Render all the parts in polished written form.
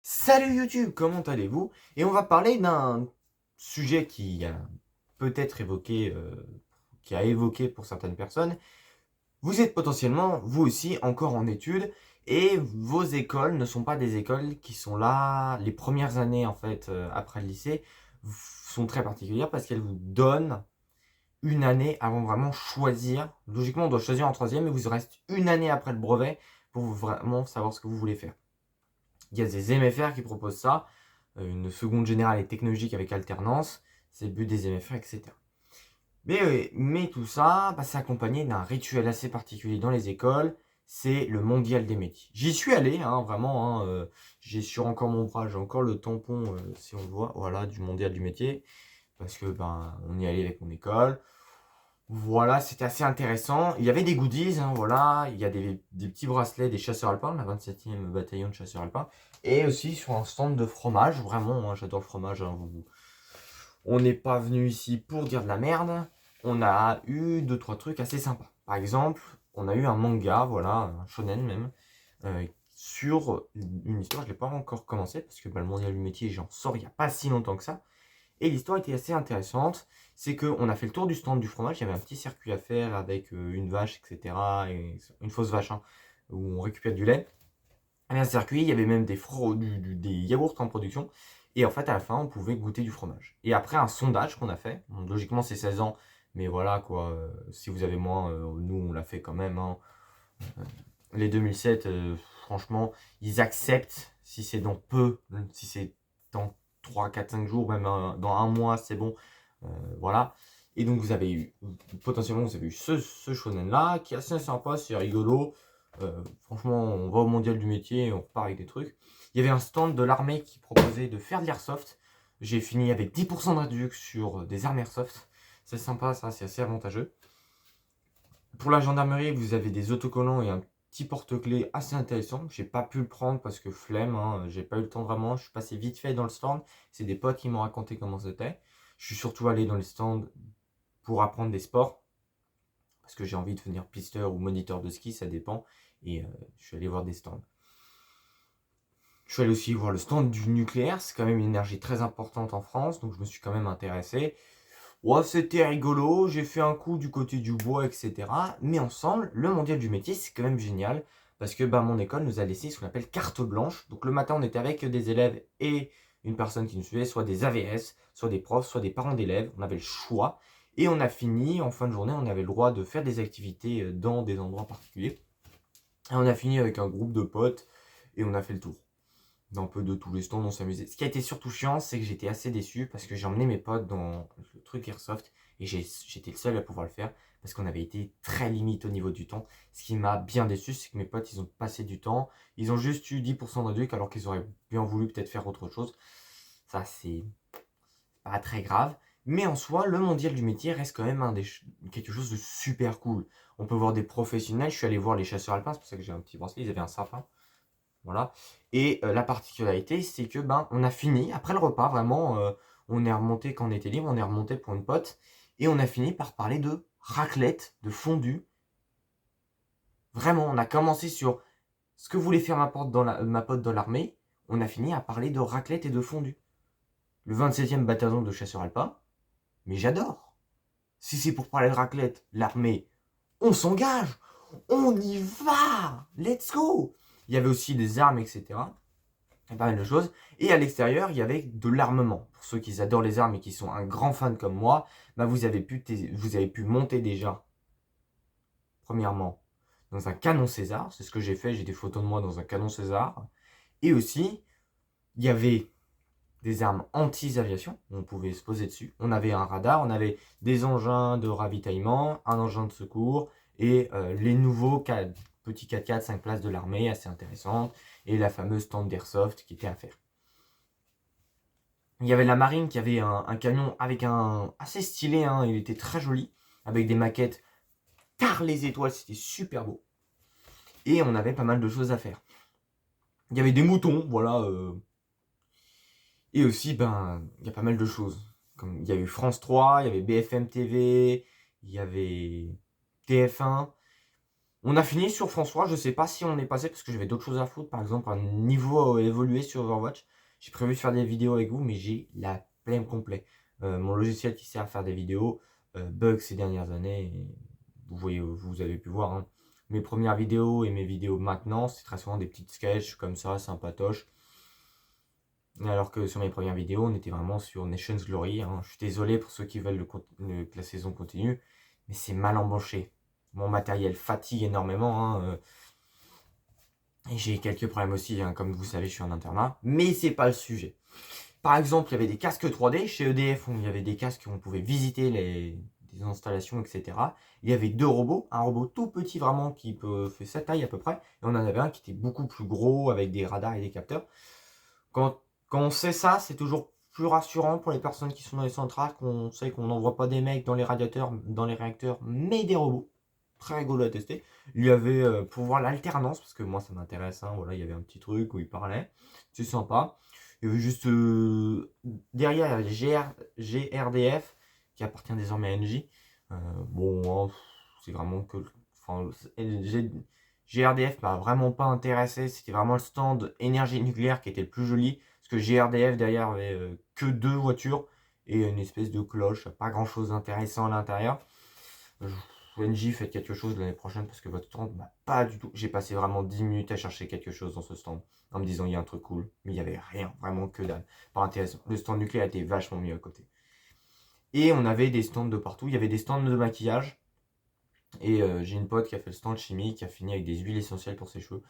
Salut YouTube, comment allez-vous? Et on va parler d'un sujet qui a peut-être évoqué, qui a évoqué pour certaines personnes. Vous êtes potentiellement, vous aussi, encore en études et vos écoles ne sont pas des écoles qui sont là, les premières années en fait, après le lycée, sont très particulières parce qu'elles vous donnent une année avant vraiment choisir. Logiquement, on doit choisir en troisième et vous reste une année après le brevet pour vraiment savoir ce que vous voulez faire. Il y a des MFR qui proposent ça, une seconde générale et technologique avec alternance, c'est le but des MFR, etc. Mais tout ça, c'est accompagné d'un rituel assez particulier dans les écoles, c'est le mondial des métiers. J'y suis allé, hein, vraiment, j'ai sur encore mon bras, j'ai encore le tampon, si on le voit, voilà, du mondial du métier, parce que on y allait avec mon école. Voilà, c'était assez intéressant. Il y avait des goodies, hein, voilà. Il y a des petits bracelets des chasseurs alpins, la 27e bataillon de chasseurs alpins. Et aussi sur un stand de fromage, vraiment, moi j'adore le fromage. Hein, on n'est pas venu ici pour dire de la merde. On a eu deux, trois trucs assez sympas. Par exemple, on a eu un manga, voilà, un shonen même, sur une histoire. Je ne l'ai pas encore commencé parce que le mondial du métier, j'en sors il n'y a pas si longtemps que ça. Et l'histoire était assez intéressante. C'est qu'on a fait le tour du stand du fromage. Il y avait un petit circuit à faire avec une vache, etc. Et une fausse vache, hein, où on récupère du lait. Il y avait un circuit, il y avait même des yaourts en production. Et en fait, à la fin, on pouvait goûter du fromage. Et après un sondage qu'on a fait, donc, logiquement c'est 16 ans, mais voilà quoi, si vous avez moins, nous on l'a fait quand même. Hein. Les 2007, franchement, ils acceptent si c'est dans peu, si c'est dans 3, 4, 5 jours, même dans un mois, c'est bon. Voilà. Et donc vous avez eu, potentiellement, vous avez eu ce shonen là, qui est assez sympa, c'est rigolo. Franchement, on va au mondial du métier et on repart avec des trucs. Il y avait un stand de l'armée qui proposait de faire de l'airsoft. J'ai fini avec 10% de réduction sur des armes airsoft. C'est sympa, ça, c'est assez avantageux. Pour la gendarmerie, vous avez des autocollants et un petit porte-clés assez intéressant. J'ai pas pu le prendre parce que flemme, hein, j'ai pas eu le temps vraiment. Je suis passé vite fait dans le stand. C'est des potes qui m'ont raconté comment c'était. Je suis surtout allé dans les stands pour apprendre des sports parce que j'ai envie de devenir pisteur ou moniteur de ski, ça dépend. Et je suis allé voir des stands. Je suis allé aussi voir le stand du nucléaire, c'est quand même une énergie très importante en France, donc je me suis quand même intéressé. Ouais, c'était rigolo, j'ai fait un coup du côté du bois, etc. Mais ensemble, le mondial du métier, c'est quand même génial. Parce que mon école nous a laissé ce qu'on appelle carte blanche. Donc le matin, on était avec des élèves et une personne qui nous suivait, soit des AVS, soit des profs, soit des parents d'élèves. On avait le choix. Et on a fini, en fin de journée, on avait le droit de faire des activités dans des endroits particuliers. Et on a fini avec un groupe de potes et on a fait le tour d'un peu de tous les stands, on s'amusait. Ce qui a été surtout chiant, c'est que j'étais assez déçu parce que j'ai emmené mes potes dans le truc Airsoft et j'étais le seul à pouvoir le faire parce qu'on avait été très limite au niveau du temps. Ce qui m'a bien déçu, c'est que mes potes, ils ont passé du temps, ils ont juste eu 10% de réduction alors qu'ils auraient bien voulu peut-être faire autre chose. Ça, c'est pas très grave. Mais en soi, le mondial du métier reste quand même quelque chose de super cool. On peut voir des professionnels. Je suis allé voir les chasseurs alpins, c'est pour ça que j'ai un petit bracelet. Ils avaient un sapin. Voilà. Et la particularité, c'est que on a fini après le repas, vraiment, on est remonté quand on était libre, on est remonté pour une pote, et on a fini par parler de raclette, de fondue. Vraiment, on a commencé sur ce que voulait faire ma pote dans l'armée, on a fini à parler de raclette et de fondue. Le 27e bataillon de chasseurs alpins, mais j'adore. Si c'est pour parler de raclette, l'armée, on s'engage, on y va, let's go. Il y avait aussi des armes, etc. Pas mal de choses. Et à l'extérieur, il y avait de l'armement. Pour ceux qui adorent les armes et qui sont un grand fan comme moi, vous avez pu monter déjà, premièrement, dans un canon César. C'est ce que j'ai fait, j'ai des photos de moi dans un canon César. Et aussi, il y avait des armes anti-aviation, on pouvait se poser dessus. On avait un radar, on avait des engins de ravitaillement, un engin de secours, et les nouveaux petits 4x4 5 places de l'armée, assez intéressantes, et la fameuse tente d'airsoft qui était à faire. Il y avait la marine qui avait un canon avec un assez stylé, hein, il était très joli, avec des maquettes car les étoiles, c'était super beau. Et on avait pas mal de choses à faire. Il y avait des moutons, voilà. Et aussi, il y a pas mal de choses. Comme il y a eu France 3, il y avait BFM TV, il y avait TF1. On a fini sur François, je sais pas si on est passé parce que j'avais d'autres choses à foutre, par exemple un niveau évolué sur Overwatch. J'ai prévu de faire des vidéos avec vous, mais j'ai la flemme complète. Mon logiciel qui sert à faire des vidéos bug ces dernières années. Et vous voyez, vous avez pu voir, hein. Mes premières vidéos et mes vidéos maintenant, c'est très souvent des petites sketchs comme ça, sympatoches. Alors que sur mes premières vidéos, on était vraiment sur Nation's Glory, hein. Je suis désolé pour ceux qui veulent que la saison continue, mais c'est mal embauché. Mon matériel fatigue énormément, hein, et j'ai quelques problèmes aussi, hein, comme vous savez, je suis en internat, mais c'est pas le sujet. Par exemple, il y avait des casques 3D chez EDF, où il y avait des casques où on pouvait visiter des installations, etc. Il y avait deux robots, un robot tout petit vraiment qui fait sa taille à peu près, et on en avait un qui était beaucoup plus gros avec des radars et des capteurs. Quand, quand on sait ça, c'est toujours plus rassurant pour les personnes qui sont dans les centrales, qu'on sait qu'on n'envoie pas des mecs dans les radiateurs, dans les réacteurs, mais des robots. Très rigolo à tester. Il y avait pour voir l'alternance, parce que moi ça m'intéresse, hein, voilà, il y avait un petit truc où il parlait. C'est sympa. Il y avait juste derrière GRDF, qui appartient désormais à NJ. Bon, hein, c'est vraiment que. Enfin, GRDF m'a vraiment pas intéressé. C'était vraiment le stand énergie nucléaire qui était le plus joli. Parce que GRDF derrière avait que deux voitures et une espèce de cloche. Pas grand chose d'intéressant à l'intérieur. NJ, faites quelque chose l'année prochaine parce que votre stand m'a pas du tout. J'ai passé vraiment 10 minutes à chercher quelque chose dans ce stand en me disant il y a un truc cool, mais il n'y avait rien, vraiment que dalle. Pas intéressant. Le stand nucléaire était vachement mieux à côté. Et on avait des stands de partout. Il y avait des stands de maquillage. Et j'ai une pote qui a fait le stand chimie, qui a fini avec des huiles essentielles pour ses cheveux.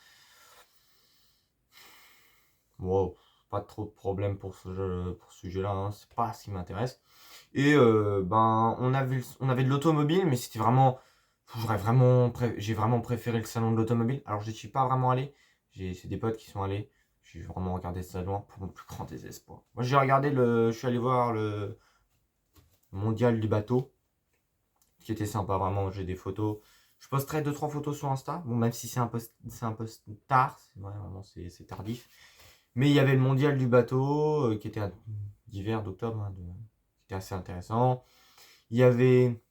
Wow, pas trop de problème pour ce sujet-là, hein, c'est pas ce qui m'intéresse. Et ben, on avait de l'automobile, mais c'était vraiment. J'ai vraiment préféré le salon de l'automobile. Alors, je n'y suis pas vraiment allé. C'est des potes qui sont allés. J'ai vraiment regardé ça de loin pour mon plus grand désespoir. Moi, je suis allé voir le mondial du bateau, qui était sympa, vraiment. J'ai des photos. Je posterai deux trois photos sur Insta. Bon, même si c'est un peu tard, ouais, vraiment, c'est tardif. Mais il y avait le mondial du bateau, qui était d'hiver, d'octobre, hein, qui était assez intéressant. Il y avait.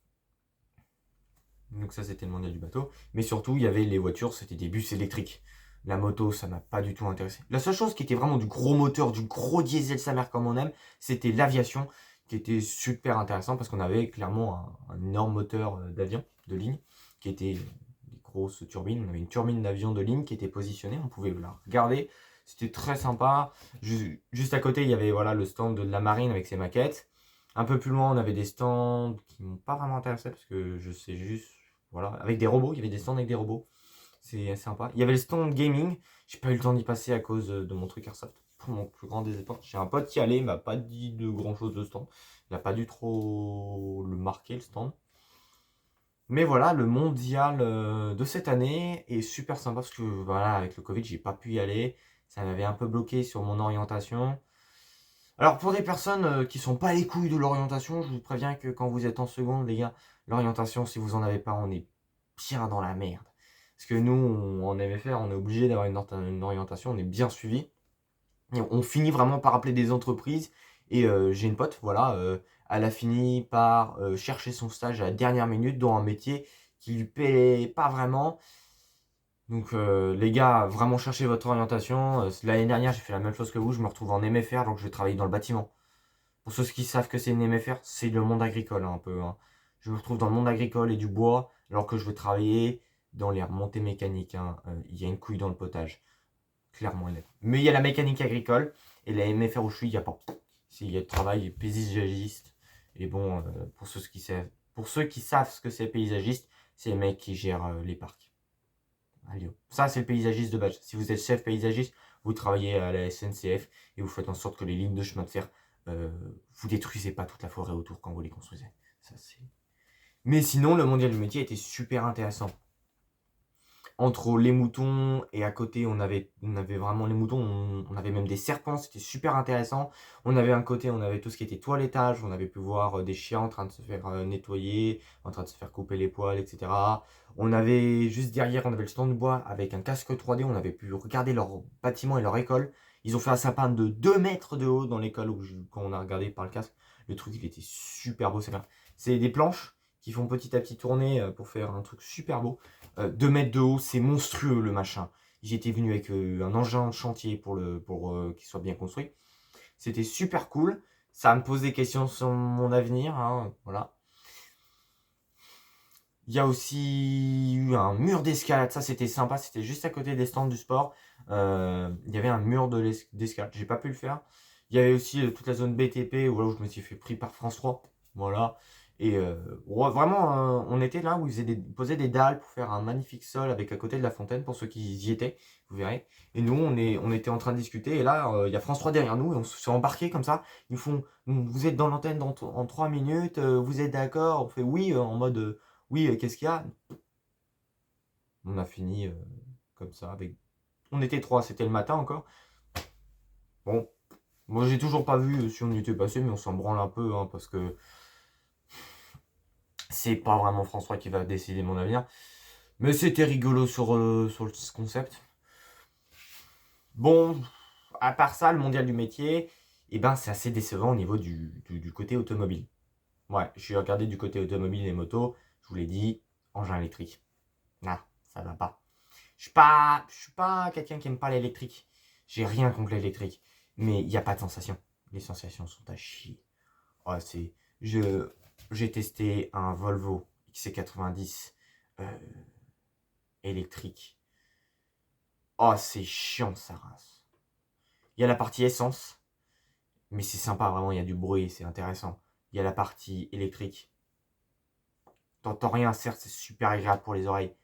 Donc, ça, c'était le mondial du bateau. Mais surtout, il y avait les voitures, c'était des bus électriques. La moto, ça m'a pas du tout intéressé. La seule chose qui était vraiment du gros moteur, du gros diesel sa mère comme on aime, c'était l'aviation, qui était super intéressant parce qu'on avait clairement un énorme moteur d'avion, de ligne, qui était des grosses turbines. On avait une turbine d'avion de ligne qui était positionnée, on pouvait la regarder. C'était très sympa. Juste à côté, il y avait voilà, le stand de la marine avec ses maquettes. Un peu plus loin, on avait des stands qui m'ont pas vraiment intéressé parce que je sais juste. Voilà, avec des robots, il y avait des stands avec des robots. C'est sympa. Il y avait le stand gaming. J'ai pas eu le temps d'y passer à cause de mon truc Airsoft. Pour mon plus grand désespoir. J'ai un pote qui allait, il m'a pas dit de grand chose de stand. Il a pas dû trop le marquer le stand. Mais voilà, le mondial de cette année est super sympa parce que voilà, avec le Covid, j'ai pas pu y aller. Ça m'avait un peu bloqué sur mon orientation. Alors pour des personnes qui sont pas les couilles de l'orientation, je vous préviens que quand vous êtes en seconde, les gars, l'orientation, si vous en avez pas, on est bien dans la merde. Parce que nous, en MFR, on est obligé d'avoir une orientation, on est bien suivi. Et on finit vraiment par appeler des entreprises. Et j'ai une pote, voilà, elle a fini par chercher son stage à la dernière minute dans un métier qui lui plaît pas vraiment. Donc les gars, vraiment cherchez votre orientation. L'année dernière, j'ai fait la même chose que vous, je me retrouve en MFR, donc je vais travailler dans le bâtiment. Pour ceux qui savent que c'est une MFR, c'est le monde agricole hein, un peu, hein. Je me retrouve dans le monde agricole et du bois, alors que je veux travailler dans les remontées mécaniques, hein. Il y a une couille dans le potage, clairement. Mais il y a la mécanique agricole, et la MFR où je suis, il n'y a pas. Il y a le travail paysagiste. Et bon, pour ceux qui savent ce que c'est paysagiste, c'est les mecs qui gèrent les parcs. Allez, ça, c'est le paysagiste de base. Si vous êtes chef paysagiste, vous travaillez à la SNCF et vous faites en sorte que les lignes de chemin de fer, vous détruisez pas toute la forêt autour quand vous les construisez. Ça, c'est... Mais sinon, le mondial du métier était super intéressant. Entre les moutons et à côté, on avait vraiment les moutons. On avait même des serpents, c'était super intéressant. On avait un côté, on avait tout ce qui était toilettage. On avait pu voir des chiens en train de se faire nettoyer, en train de se faire couper les poils, etc. On avait juste derrière, on avait le stand de bois avec un casque 3D. On avait pu regarder leur bâtiment et leur école. Ils ont fait un sapin de 2 mètres de haut dans l'école quand on a regardé par le casque. Le truc, il était super beau, c'est bien. C'est des planches qui font petit à petit tourner pour faire un truc super beau. 2 mètres de haut, c'est monstrueux le machin. J'étais venu avec un engin de chantier pour qu'il soit bien construit. C'était super cool. Ça me pose des questions sur mon avenir, hein, voilà. Il y a aussi eu un mur d'escalade, ça c'était sympa, c'était juste à côté des stands du sport. Il y avait un mur d'escalade, j'ai pas pu le faire. Il y avait aussi toute la zone BTP où je me suis fait pris par France 3. Voilà. Et ouais, vraiment, on était là où ils posaient des dalles pour faire un magnifique sol avec à côté de la fontaine pour ceux qui y étaient, vous verrez. Et nous, on était en train de discuter et là, il y a France 3 derrière nous et on s'est embarqués comme ça. Ils font, vous êtes dans l'antenne en 3 minutes, vous êtes d'accord? On fait oui, en mode, oui, qu'est-ce qu'il y a? On a fini comme ça avec. On était 3, c'était le matin encore. Bon, moi j'ai toujours pas vu si on y était passé, mais on s'en branle un peu, hein, parce que c'est pas vraiment François qui va décider mon avenir. Mais c'était rigolo sur le concept. Bon, à part ça, le mondial du métier, eh ben, c'est assez décevant au niveau du côté automobile. Ouais, je suis regardé du côté automobile et moto, je vous l'ai dit, engin électrique. Ah, ça va pas. Je suis pas quelqu'un qui aime pas l'électrique. J'ai rien contre l'électrique. Mais il n'y a pas de sensation. Les sensations sont à chier. Oh, je, j'ai testé un Volvo XC90 euh, électrique. Oh, c'est chiant, ça race. Il y a la partie essence, mais c'est sympa, vraiment, il y a du bruit, c'est intéressant. Il y a la partie électrique. T'entends rien, certes, c'est super agréable pour les oreilles.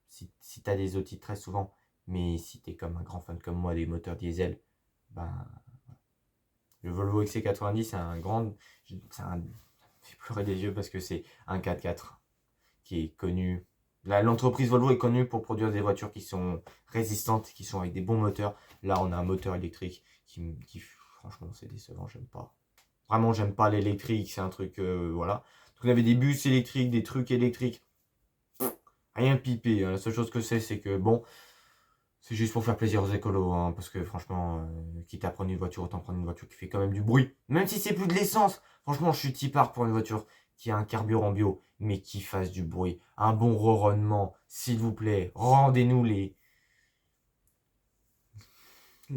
Si t'as des otites très souvent, mais si t'es comme un grand fan comme moi des moteurs diesel, ben, le Volvo XC90, c'est un grand. Ça me fait pleurer des yeux parce que c'est un 4x4 qui est connu. L'entreprise Volvo est connue pour produire des voitures qui sont résistantes, qui sont avec des bons moteurs. Là, on a un moteur électrique qui franchement, c'est décevant, j'aime pas. Vraiment, j'aime pas l'électrique, c'est un truc, voilà. Donc, on avait des bus électriques, des trucs électriques. Rien pipé, hein. La seule chose que c'est que bon, c'est juste pour faire plaisir aux écolos, hein, parce que franchement, quitte à prendre une voiture, autant prendre une voiture qui fait quand même du bruit. Même si c'est plus de l'essence. Franchement, je suis tipard pour une voiture qui a un carburant bio, mais qui fasse du bruit. Un bon ronronnement, s'il vous plaît. Rendez-nous les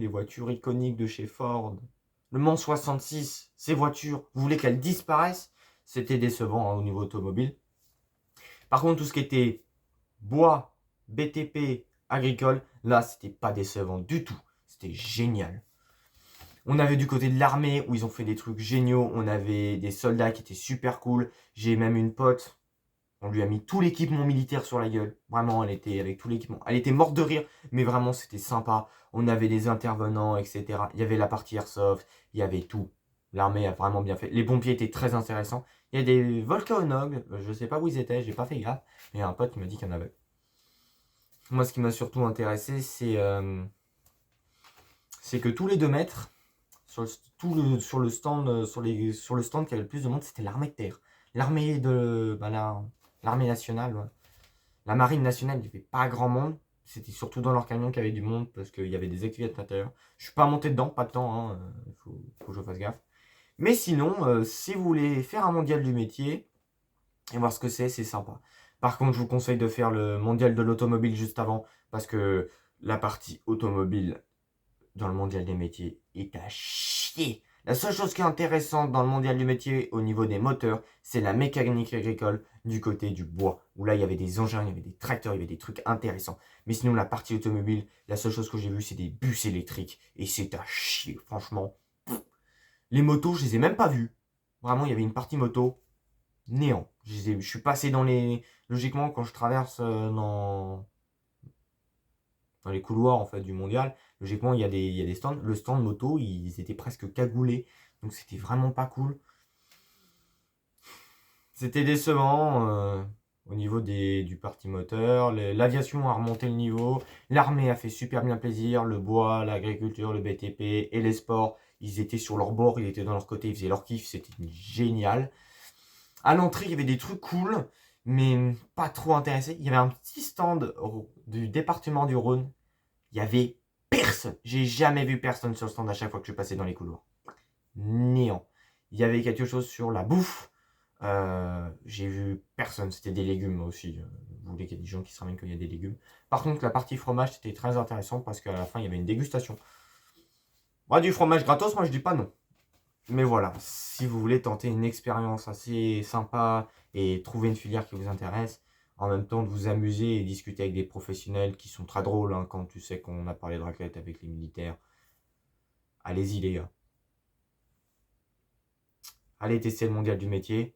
voitures iconiques de chez Ford. Le Mans 66, ces voitures, vous voulez qu'elles disparaissent? C'était décevant, hein, au niveau automobile. Par contre, tout ce qui était bois, BTP, agricole, là, c'était pas décevant du tout. C'était génial. On avait du côté de l'armée où ils ont fait des trucs géniaux. On avait des soldats qui étaient super cool. J'ai même une pote. On lui a mis tout l'équipement militaire sur la gueule. Vraiment, elle était avec tout l'équipement. Elle était morte de rire, mais vraiment, c'était sympa. On avait des intervenants, etc. Il y avait la partie airsoft. Il y avait tout. L'armée a vraiment bien fait. Les pompiers étaient très intéressants. Il y a des volcanologues. Je sais pas où ils étaient, j'ai pas fait gaffe. Mais il y a un pote qui m'a dit qu'il y en avait. Moi, ce qui m'a surtout intéressé, c'est que tous les 2 mètres, sur le stand, sur le stand qui avait le plus de monde, c'était l'armée de terre. L'armée de. L'armée nationale, ouais. La marine nationale, il n'y avait pas grand monde. C'était surtout dans leur camion qu'il y avait du monde parce qu'il y avait des activités à l'intérieur. Je suis pas monté dedans, pas de temps, hein, faut que je fasse gaffe. Mais sinon, si vous voulez faire un mondial du métier et voir ce que c'est sympa. Par contre, je vous conseille de faire le mondial de l'automobile juste avant parce que la partie automobile dans le mondial des métiers est à chier. La seule chose qui est intéressante dans le mondial du métier au niveau des moteurs, c'est la mécanique agricole du côté du bois. Où là, il y avait des engins, il y avait des tracteurs, il y avait des trucs intéressants. Mais sinon, la partie automobile, la seule chose que j'ai vue, c'est des bus électriques. Et c'est à chier, franchement. Les motos, je les ai même pas vues. Vraiment, il y avait une partie moto, néant. Je suis passé dans les. Logiquement, quand je traverse dans les couloirs en fait du mondial, logiquement il y a des stands. Le stand moto, ils étaient presque cagoulés. Donc c'était vraiment pas cool. C'était décevant au niveau du parti moteur. L'aviation a remonté le niveau. L'armée a fait super bien plaisir. Le bois, l'agriculture, le BTP et les sports, ils étaient sur leur bord, ils étaient dans leur côté, ils faisaient leur kiff. C'était génial. À l'entrée, il y avait des trucs cool, mais pas trop intéressés. Il y avait un petit stand du département du Rhône. Il y avait personne. J'ai jamais vu personne sur le stand à chaque fois que je passais dans les couloirs. Néant. Il y avait quelque chose sur la bouffe. J'ai vu personne, c'était des légumes aussi. Vous voulez qu'il y ait des gens qui se ramènent quand il y a des légumes. Par contre, la partie fromage, c'était très intéressant parce qu'à la fin, il y avait une dégustation. Moi, du fromage gratos, moi, je dis pas non. Mais voilà, si vous voulez tenter une expérience assez sympa et trouver une filière qui vous intéresse, en même temps de vous amuser et discuter avec des professionnels qui sont très drôles, hein, quand tu sais qu'on a parlé de raclette avec les militaires, allez-y les gars. Allez tester le mondial du métier.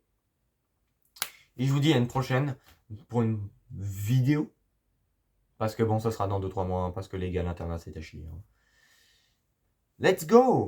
Et je vous dis à une prochaine pour une vidéo. Parce que bon, ça sera dans 2-3 mois, hein, parce que les gars, l'internet c'est à chier. Hein. Let's go!